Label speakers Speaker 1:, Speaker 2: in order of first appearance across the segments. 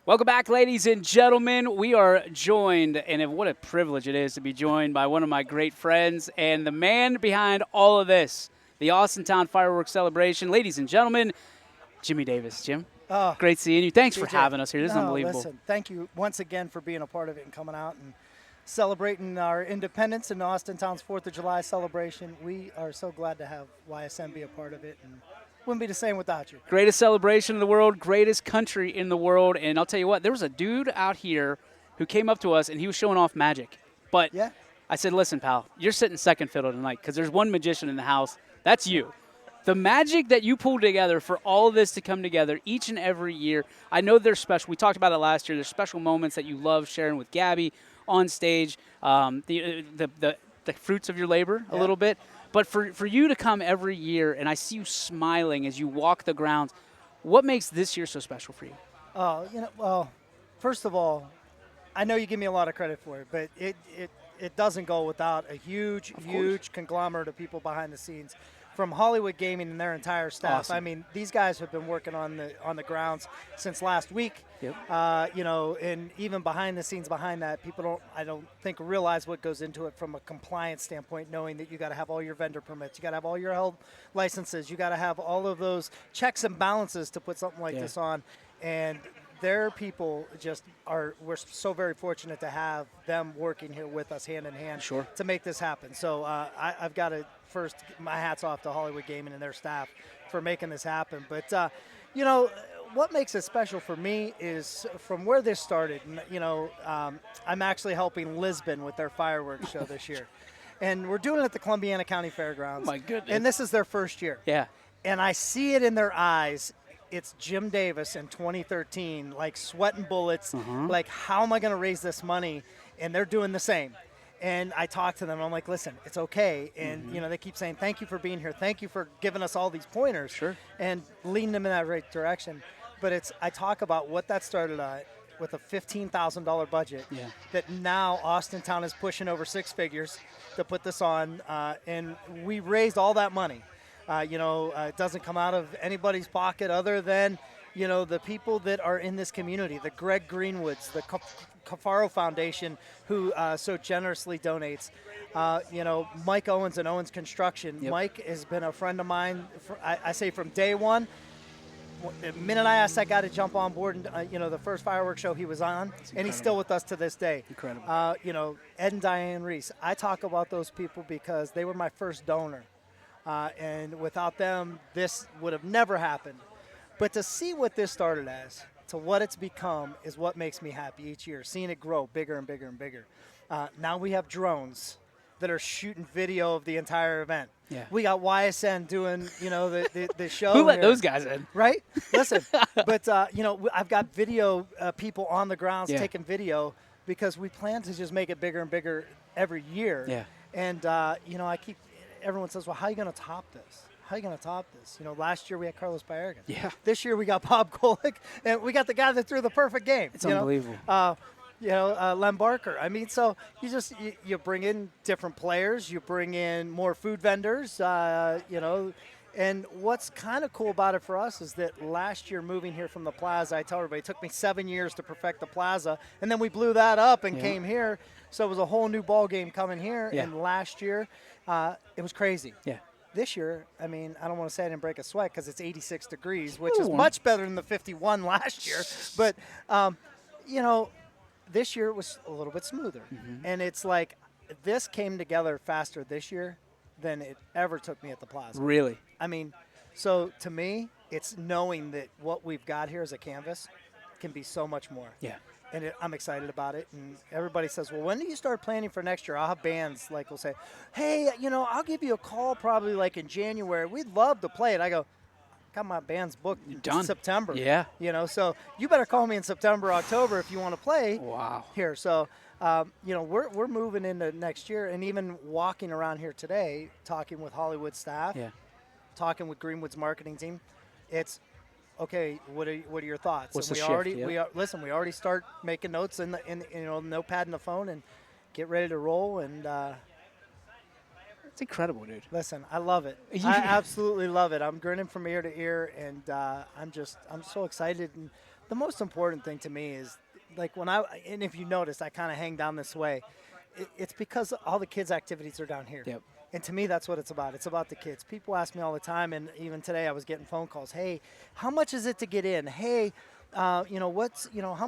Speaker 1: Welcome back, ladies and gentlemen. We are joined, and what a privilege it is to be joined by one of my great friends and the man behind all of this, the Austintown Fireworks Celebration. Ladies and gentlemen, Jimmy Davis. Jim,
Speaker 2: Oh,
Speaker 1: great seeing you. Thanks for
Speaker 2: TJ.
Speaker 1: having us here. This is
Speaker 2: No,
Speaker 1: unbelievable.
Speaker 2: listen, thank you once again for being a part of it and coming out and celebrating our independence and Austintown's 4th of July celebration. We are so glad to have YSM be a part of it, and wouldn't be the same without you.
Speaker 1: Greatest celebration in the world, greatest country in the world. And I'll tell you what, there was a dude out here who came up to us, and he was showing off magic. But
Speaker 2: Yeah.
Speaker 1: I said, listen, pal, you're sitting second fiddle tonight because there's one magician in the house. That's you. The magic that you pulled together for all of this to come together each and every year, I know they're special. We talked about it last year. There's special moments that you love sharing with Gabby on stage, the fruits of your labor a
Speaker 2: Yeah.
Speaker 1: little bit. But for you to come every year, and I see you smiling as you walk the grounds, what makes this year so special for you?
Speaker 2: Well, first of all, I know you give me a lot of credit for it, but it doesn't go without a huge conglomerate of people behind the scenes, from Hollywood Gaming and their entire staff.
Speaker 1: Awesome.
Speaker 2: I mean, these guys have been working on the grounds since last week.
Speaker 1: Yep.
Speaker 2: And even behind the scenes, behind that, I don't think realize what goes into it from a compliance standpoint, knowing that you got to have all your vendor permits, you got to have all your health licenses, you got to have all of those checks and balances to put something like this on, and their people we're so very fortunate to have them working here with us hand in hand
Speaker 1: Sure.
Speaker 2: to make this happen. So I've got to first, my hat's off to Hollywood Gaming and their staff for making this happen. But, what makes it special for me is from where this started. I'm actually helping Lisbon with their fireworks show this year. And we're doing it at the Columbiana County Fairgrounds.
Speaker 1: My goodness.
Speaker 2: And this is their first year.
Speaker 1: Yeah.
Speaker 2: And I see it in their eyes. It's Jim Davis in 2013, like sweating bullets, like, how am I going to raise this money? And they're doing the same. And I talk to them, I'm like, listen, it's okay. And, they keep saying, thank you for being here. Thank you for giving us all these pointers.
Speaker 1: Sure.
Speaker 2: And leading them in that right direction. But I talk about what that started at with a $15,000 budget.
Speaker 1: Yeah.
Speaker 2: That now Austintown is pushing over six figures to put this on. And we raised all that money. It doesn't come out of anybody's pocket other than, the people that are in this community, the Greg Greenwoods, the Cafaro Foundation, who so generously donates. Mike Owens and Owens Construction.
Speaker 1: Yep.
Speaker 2: Mike has been a friend of mine, I say from day one. The minute I asked that guy to jump on board, and the first fireworks show he was on, and he's still with us to this day.
Speaker 1: Incredible.
Speaker 2: Ed and Diane Reese. I talk about those people because they were my first donor. And without them, this would have never happened. But to see what this started as, to what it's become, is what makes me happy each year, seeing it grow bigger and bigger and bigger. Now we have drones that are shooting video of the entire event.
Speaker 1: Yeah.
Speaker 2: We got YSN doing, the show.
Speaker 1: Who let
Speaker 2: here.
Speaker 1: those guys in?
Speaker 2: Right? Listen, but, I've got video people on the grounds taking video because we plan to just make it bigger and bigger every year.
Speaker 1: Yeah.
Speaker 2: And, everyone says, well, how are you going to top this? How are you going to top this? Last year we had Carlos Baerga.
Speaker 1: Yeah.
Speaker 2: This year we got Bob Golick, and we got the guy that threw the perfect game.
Speaker 1: It's unbelievable.
Speaker 2: Lem Barker. I mean, so you bring in different players, you bring in more food vendors, and what's kind of cool about it for us is that last year moving here from the Plaza, I tell everybody, it took me 7 years to perfect the Plaza, and then we blew that up and came here. So it was a whole new ball game coming here, and last year it was crazy.
Speaker 1: Yeah.
Speaker 2: This year, I mean, I don't want to say I didn't break a sweat because it's 86 degrees, which is
Speaker 1: warm.
Speaker 2: much better than the 51 last year. But, this year it was a little bit smoother. And it's like this came together faster this year than it ever took me at the Plaza.
Speaker 1: Really?
Speaker 2: I mean, so to me, it's knowing that what we've got here as a canvas can be so much more.
Speaker 1: Yeah.
Speaker 2: And I'm excited about it. And everybody says, well, when do you start planning for next year? I'll have bands will say, hey, I'll give you a call probably like in January. We'd love to play it. I go, got my bands booked in September.
Speaker 1: Yeah.
Speaker 2: So you better call me in September, October if you want to play here. So, we're moving into next year, and even walking around here today, talking with Hollywood staff, talking with Greenwood's marketing team, it's, okay, what are your thoughts?
Speaker 1: What's
Speaker 2: and
Speaker 1: the
Speaker 2: we
Speaker 1: shift?
Speaker 2: already we already start making notes in the notepad and the phone and get ready to roll. And
Speaker 1: It's incredible, dude.
Speaker 2: listen, I love it. I absolutely love it. I'm grinning from ear to ear, and I'm so excited. And The most important thing to me is, like, and if you notice, I kind of hang down this way. It's because all the kids' activities are down here.
Speaker 1: Yep.
Speaker 2: And to me, that's what it's about. It's about the kids. People ask me all the time, and even today I was getting phone calls. Hey, how much is it to get in? Hey, how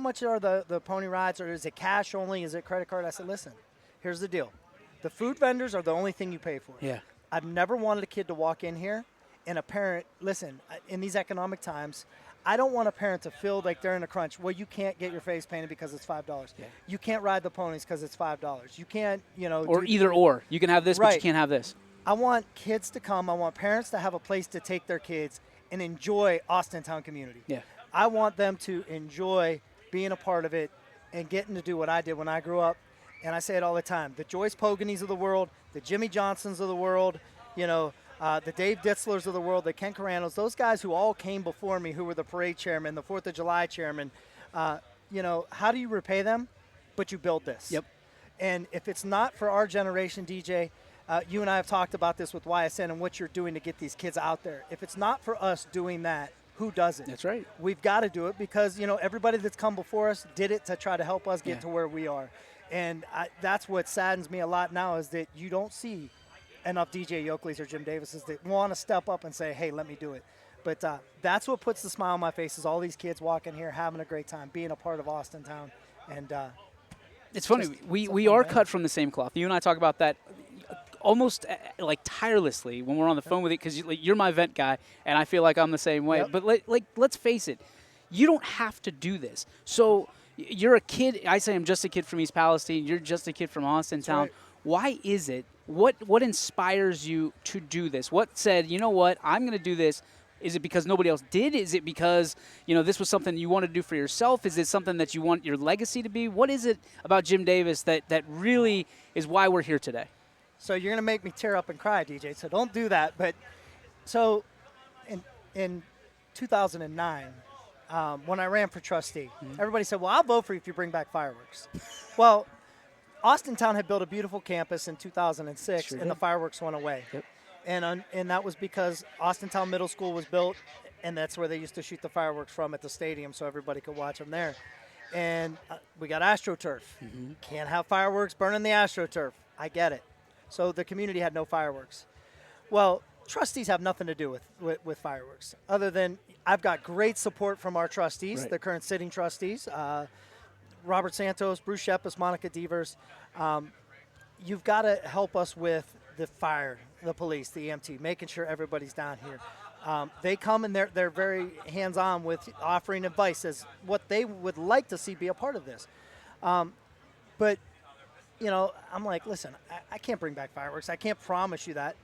Speaker 2: much are the pony rides, or is it cash only? Is it credit card? I said, listen, here's the deal. The food vendors are the only thing you pay for.
Speaker 1: Yeah.
Speaker 2: I've never wanted a kid to walk in here and a parent, listen, in these economic times, I don't want a parent to feel like they're in a crunch. Well, you can't get your face painted because it's $5.
Speaker 1: Yeah.
Speaker 2: You can't ride the ponies because it's $5. You can't,
Speaker 1: Or either or. You can have this, but you
Speaker 2: Right.
Speaker 1: can't have this.
Speaker 2: I want kids to come. I want parents to have a place to take their kids and enjoy Austintown community.
Speaker 1: Yeah.
Speaker 2: I want them to enjoy being a part of it and getting to do what I did when I grew up. And I say it all the time. The Joyce Poganies of the world, the Jimmy Johnsons of the world, the Dave Ditzlers of the world, the Ken Caranos, those guys who all came before me, who were the parade chairman, the 4th of July chairman, how do you repay them? But you build this.
Speaker 1: Yep.
Speaker 2: And if it's not for our generation, DJ, you and I have talked about this with YSN and what you're doing to get these kids out there. If it's not for us doing that, who does it?
Speaker 1: That's right.
Speaker 2: We've got to do it because, everybody that's come before us did it to try to help us get
Speaker 1: Yeah.
Speaker 2: to where we are. And that's what saddens me a lot now is that you don't see enough DJ Yoakleys or Jim Davises that want to step up and say, hey, let me do it. But that's what puts the smile on my face is all these kids walking here, having a great time, being a part of Austintown. And
Speaker 1: It's funny.
Speaker 2: Just
Speaker 1: We are cut from the same cloth. You and I talk about that almost like tirelessly when we're on the phone with it because you're my vent guy, and I feel like I'm the same way.
Speaker 2: Yep.
Speaker 1: But let's face it, you don't have to do this. So you're a kid. I say I'm just a kid from East Palestine. You're just a kid from Austintown.
Speaker 2: right.
Speaker 1: Why is it? What inspires you to do this? What said, you know what, I'm going to do this? Is it because nobody else did? Is it because, this was something you wanted to do for yourself? Is it something that you want your legacy to be? What is it about Jim Davis that really is why we're here today?
Speaker 2: so you're going to make me tear up and cry, DJ, so don't do that. But so in 2009, when I ran for trustee, everybody said, well, I'll vote for you if you bring back fireworks. Well, Austintown had built a beautiful campus in 2006,
Speaker 1: Sure
Speaker 2: and the
Speaker 1: did.
Speaker 2: fireworks went away.
Speaker 1: Yep.
Speaker 2: And that was because Austintown Middle School was built, and that's where they used to shoot the fireworks from at the stadium so everybody could watch them there. And we got AstroTurf. Can't have fireworks burning the AstroTurf. I get it. So the community had no fireworks. Well, trustees have nothing to do with fireworks other than I've got great support from our trustees,
Speaker 1: Right.
Speaker 2: the current sitting trustees, Robert Santos, Bruce Shepis, Monica Devers. You've got to help us with the fire, the police, the EMT, making sure everybody's down here. They come and they're very hands-on with offering advice as what they would like to see be a part of this. But, I'm like, listen, I can't bring back fireworks. I can't promise you that.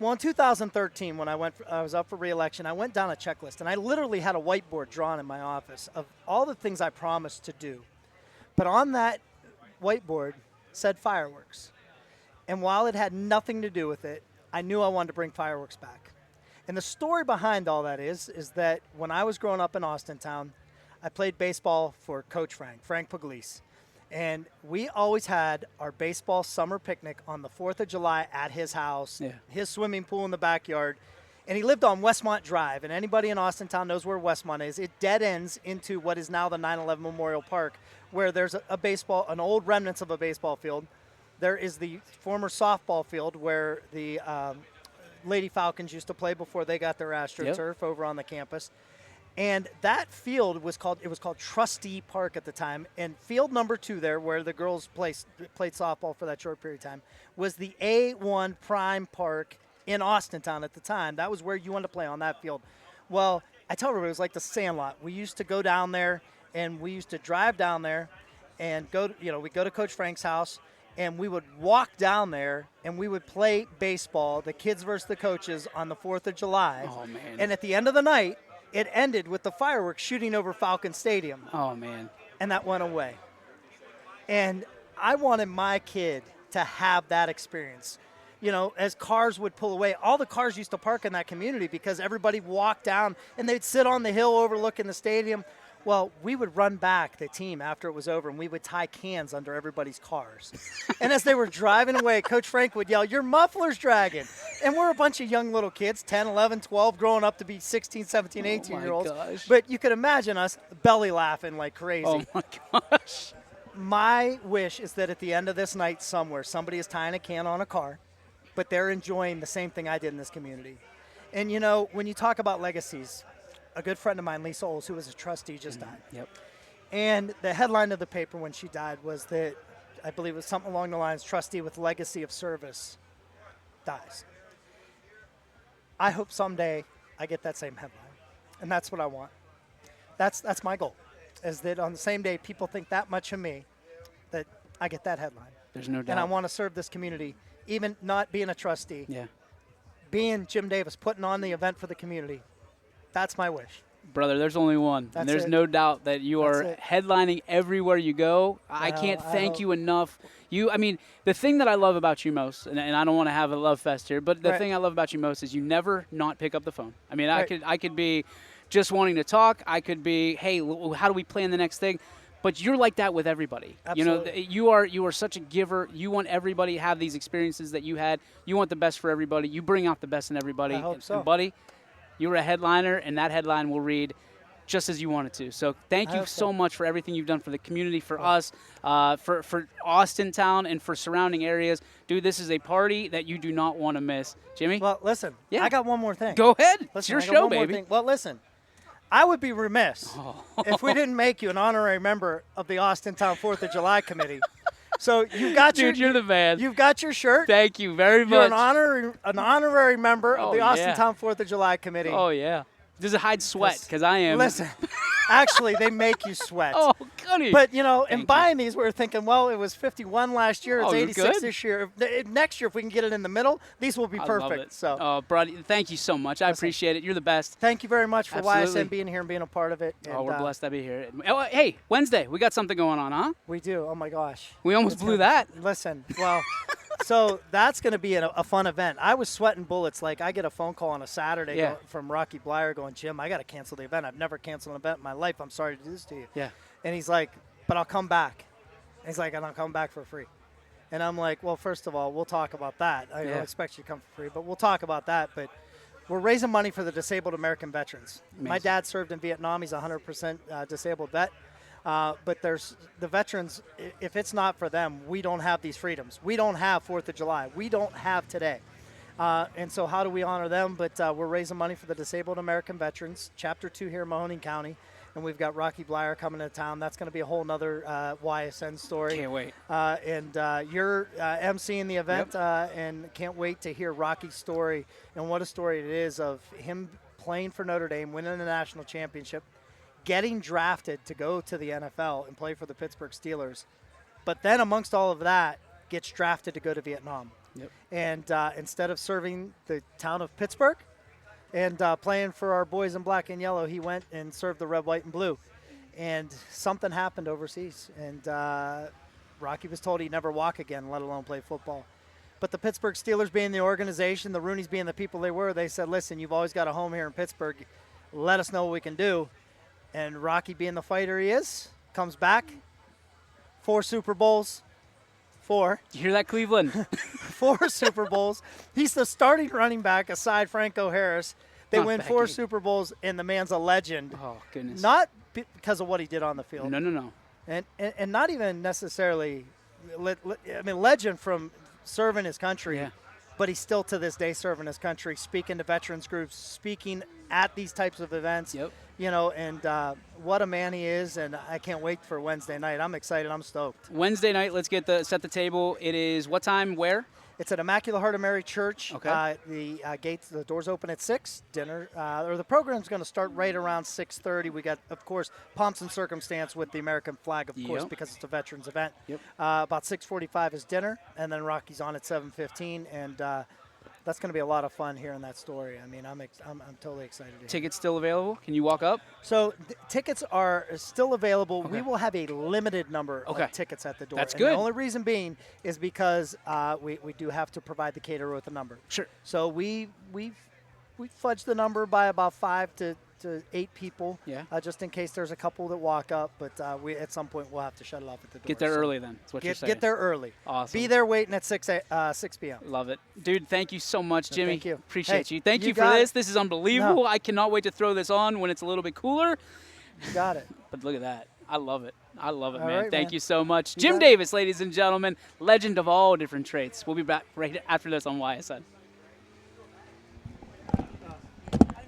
Speaker 2: Well, in 2013, when I was up for re-election, I went down a checklist, and I literally had a whiteboard drawn in my office of all the things I promised to do. But on that whiteboard said fireworks. And while it had nothing to do with it, I knew I wanted to bring fireworks back. And the story behind all that is that when I was growing up in Austintown, I played baseball for Coach Frank Puglisi. And we always had our baseball summer picnic on the 4th of July at his house,
Speaker 1: Yeah.
Speaker 2: his swimming pool in the backyard. And he lived on Westmont Drive. And anybody in Austintown knows where Westmont is. It dead ends into what is now the 9/11 Memorial Park, where there's an old remnants of a baseball field. There is the former softball field where the Lady Falcons used to play before they got their AstroTurf over on the campus. And that field was called Trustee Park at the time. And field number 2 there, where the girls played softball for that short period of time, was the A1 Prime Park in Austintown at the time. That was where you wanted to play, on that field. Well, I tell everybody it was like the Sandlot. We used to go down there, and we used to drive down there and we'd go to Coach Frank's house, and we would walk down there, and we would play baseball, the kids versus the coaches, on the 4th of July.
Speaker 1: Oh, man.
Speaker 2: And at the end of the night, it ended with the fireworks shooting over Falcon Stadium,
Speaker 1: Oh, man.
Speaker 2: and that went away. And I wanted my kid to have that experience. As cars would pull away, all the cars used to park in that community because everybody walked down, and they'd sit on the hill overlooking the stadium. Well, we would run back, the team, after it was over, and we would tie cans under everybody's cars. And as they were driving away, Coach Frank would yell, "Your muffler's dragging." and we're a bunch of young little kids, 10, 11, 12, growing up to be 16, 17, 18-year-olds.
Speaker 1: gosh.
Speaker 2: But you can imagine us belly laughing like crazy.
Speaker 1: Oh my gosh.
Speaker 2: My wish is that at the end of this night somewhere, somebody is tying a can on a car, but they're enjoying the same thing I did in this community. And, you know, when you talk about legacies, a good friend of mine, Lisa Oles, who was a trustee, just died.
Speaker 1: Yep.
Speaker 2: And the headline of the paper when she died was that, I believe it was something along the lines, trustee with legacy of service dies. I hope someday I get that same headline. And that's what I want. That's my goal, is that on the same day people think that much of me, that I get that headline.
Speaker 1: There's no doubt.
Speaker 2: And I want to serve this community, even not being a trustee,
Speaker 1: Yeah.
Speaker 2: being Jim Davis, putting on the event for the community. That's my wish.
Speaker 1: Brother, there's only one.
Speaker 2: That's
Speaker 1: And there's
Speaker 2: it.
Speaker 1: no doubt that you
Speaker 2: That's
Speaker 1: are
Speaker 2: it.
Speaker 1: headlining everywhere you go. I
Speaker 2: Well,
Speaker 1: can't
Speaker 2: I
Speaker 1: thank
Speaker 2: hope-
Speaker 1: you enough. I mean, the thing that I love about you most, and I don't want to have a love fest here, but the
Speaker 2: Right.
Speaker 1: thing I love about you most is you never not pick up the phone. I mean,
Speaker 2: Right.
Speaker 1: I could be just wanting to talk. I could be, hey, how do we plan the next thing? But you're like that with everybody. You know,
Speaker 2: Absolutely.
Speaker 1: you are such a giver. You want everybody to have these experiences that you had. You want the best for everybody. You bring out the best in everybody.
Speaker 2: I hope
Speaker 1: And,
Speaker 2: so.
Speaker 1: buddy, you were a headliner, and that headline will read just as you want it to. So thank
Speaker 2: I
Speaker 1: you
Speaker 2: hope
Speaker 1: so
Speaker 2: so.
Speaker 1: much for everything you've done for the community, for us, for Austin town, and for surrounding areas. Dude, this is a party that you do not want to miss. Jimmy,
Speaker 2: Well, listen,
Speaker 1: Yeah.
Speaker 2: I got one more thing.
Speaker 1: go ahead. It's
Speaker 2: Listen,
Speaker 1: your
Speaker 2: I got
Speaker 1: show,
Speaker 2: one more
Speaker 1: baby.
Speaker 2: thing. Well, listen, I would be remiss if we didn't make you an honorary member of the Austin Town 4th of July Committee. So you got
Speaker 1: Dude, you're the man.
Speaker 2: You've got your shirt.
Speaker 1: Thank you very
Speaker 2: You're
Speaker 1: much.
Speaker 2: an honorary member of
Speaker 1: Oh,
Speaker 2: the Austin
Speaker 1: yeah.
Speaker 2: Town 4th of July Committee.
Speaker 1: Oh, yeah. Does it hide sweat? Because I am.
Speaker 2: Listen, actually, they make you sweat.
Speaker 1: Oh, goody.
Speaker 2: But, you know,
Speaker 1: Thank
Speaker 2: in buying these, we were thinking, well, it was 51 last year. It's
Speaker 1: Oh, you're
Speaker 2: 86
Speaker 1: good.
Speaker 2: this year. Next year, if we can get it in the middle, these will be
Speaker 1: I
Speaker 2: perfect.
Speaker 1: love it.
Speaker 2: So
Speaker 1: Oh, buddy, thank you so much. I appreciate it. You're the best.
Speaker 2: thank you very much for
Speaker 1: Absolutely.
Speaker 2: YSN being here and being a part of it.
Speaker 1: Oh,
Speaker 2: And,
Speaker 1: we're blessed to be here. Oh, hey, Wednesday, we got something going on, huh?
Speaker 2: We do. Oh, my gosh.
Speaker 1: We almost blew that.
Speaker 2: Listen, well, so that's going to be a fun event. I was sweating bullets. Like, I get a phone call on a Saturday
Speaker 1: Yeah.
Speaker 2: from Rocky Blyer going, Jim, I got to cancel the event. I've never canceled an event in my life. I'm sorry to do this to you.
Speaker 1: Yeah.
Speaker 2: And he's like, but I'll come back. And he's like, and I'll come back for free. And I'm like, well, first of all, we'll talk about that. I
Speaker 1: Yeah.
Speaker 2: don't expect you to come for free, but we'll talk about that. But we're raising money for the disabled American veterans. My
Speaker 1: Amazing.
Speaker 2: dad served in Vietnam. He's a 100% disabled vet. But there's the veterans, if it's not for them, we don't have these freedoms. We don't have 4th of July. We don't have today. And so how do we honor them? But we're raising money for the disabled American veterans, Chapter 2 here in Mahoning County. And we've got Rocky Blyer coming to town. That's going to be a whole nother YSN story.
Speaker 1: Can't wait.
Speaker 2: And you're emceeing the event, and can't wait to hear Rocky's story and what a story it is of him playing for Notre Dame, winning the national championship, getting drafted to go to the NFL and play for the Pittsburgh Steelers. But then amongst all of that, gets drafted to go to Vietnam.
Speaker 1: Yep.
Speaker 2: And instead of serving the town of Pittsburgh and playing for our boys in black and yellow, he went and served the red, white, and blue. And something happened overseas. And Rocky was told he'd never walk again, let alone play football. But the Pittsburgh Steelers being the organization, the Rooneys being the people they were, they said, listen, you've always got a home here in Pittsburgh. Let us know what we can do. And Rocky, being the fighter he is, comes back. 4 Super Bowls. 4.
Speaker 1: You hear that, Cleveland?
Speaker 2: 4 Super Bowls. He's the starting running back aside Franco Harris. They
Speaker 1: Not
Speaker 2: win
Speaker 1: bad
Speaker 2: 4
Speaker 1: game.
Speaker 2: Super Bowls, and the man's a legend.
Speaker 1: Oh, goodness.
Speaker 2: Not because of what he did on the field.
Speaker 1: No.
Speaker 2: And not even necessarily, legend from serving his country.
Speaker 1: Yeah.
Speaker 2: But he's still to this day serving his country, speaking to veterans groups, speaking at these types of events.
Speaker 1: Yep.
Speaker 2: You know, and what a man he is, and I can't wait for Wednesday night. I'm excited. I'm stoked.
Speaker 1: Wednesday night, let's set the table. It is what time, where?
Speaker 2: It's at Immaculate Heart of Mary Church.
Speaker 1: Okay.
Speaker 2: The doors open at 6. Dinner, or the program's going to start right around 6:30. We got, of course, pomps and circumstance with the American flag, of course,
Speaker 1: Yep.
Speaker 2: because it's a veterans event.
Speaker 1: Yep.
Speaker 2: About 6:45 is dinner, and then Rocky's on at 7:15, and that's going to be a lot of fun hearing that story. I mean, I'm totally excited to hear.
Speaker 1: Tickets still available? Can you walk up?
Speaker 2: So tickets are still available. We will have a limited number
Speaker 1: Okay.
Speaker 2: of tickets at the door.
Speaker 1: That's
Speaker 2: and
Speaker 1: good.
Speaker 2: The only reason being is because we do have to provide the caterer with a number.
Speaker 1: Sure.
Speaker 2: So we fudged the number by about 5 to to 8 people.
Speaker 1: Yeah.
Speaker 2: Just in case there's a couple that walk up, but we at some point we'll have to shut it off at the door.
Speaker 1: Get there
Speaker 2: so
Speaker 1: early then. That's what you're saying.
Speaker 2: Get there early.
Speaker 1: Awesome.
Speaker 2: Be there waiting at 6 p.m.
Speaker 1: Love it. Dude, thank you so much, Jimmy.
Speaker 2: Thank you.
Speaker 1: Appreciate
Speaker 2: Hey,
Speaker 1: you. Thank
Speaker 2: you
Speaker 1: you for
Speaker 2: got
Speaker 1: this.
Speaker 2: it.
Speaker 1: This is unbelievable.
Speaker 2: No.
Speaker 1: I cannot wait to throw this on when it's a little bit cooler.
Speaker 2: You got it.
Speaker 1: But look at that. I love it. I love it,
Speaker 2: All
Speaker 1: man.
Speaker 2: right,
Speaker 1: Thank
Speaker 2: man.
Speaker 1: you so much.
Speaker 2: You
Speaker 1: Jim
Speaker 2: got it.
Speaker 1: Davis, ladies and gentlemen, legend of all different traits. We'll be back right after this on YSN.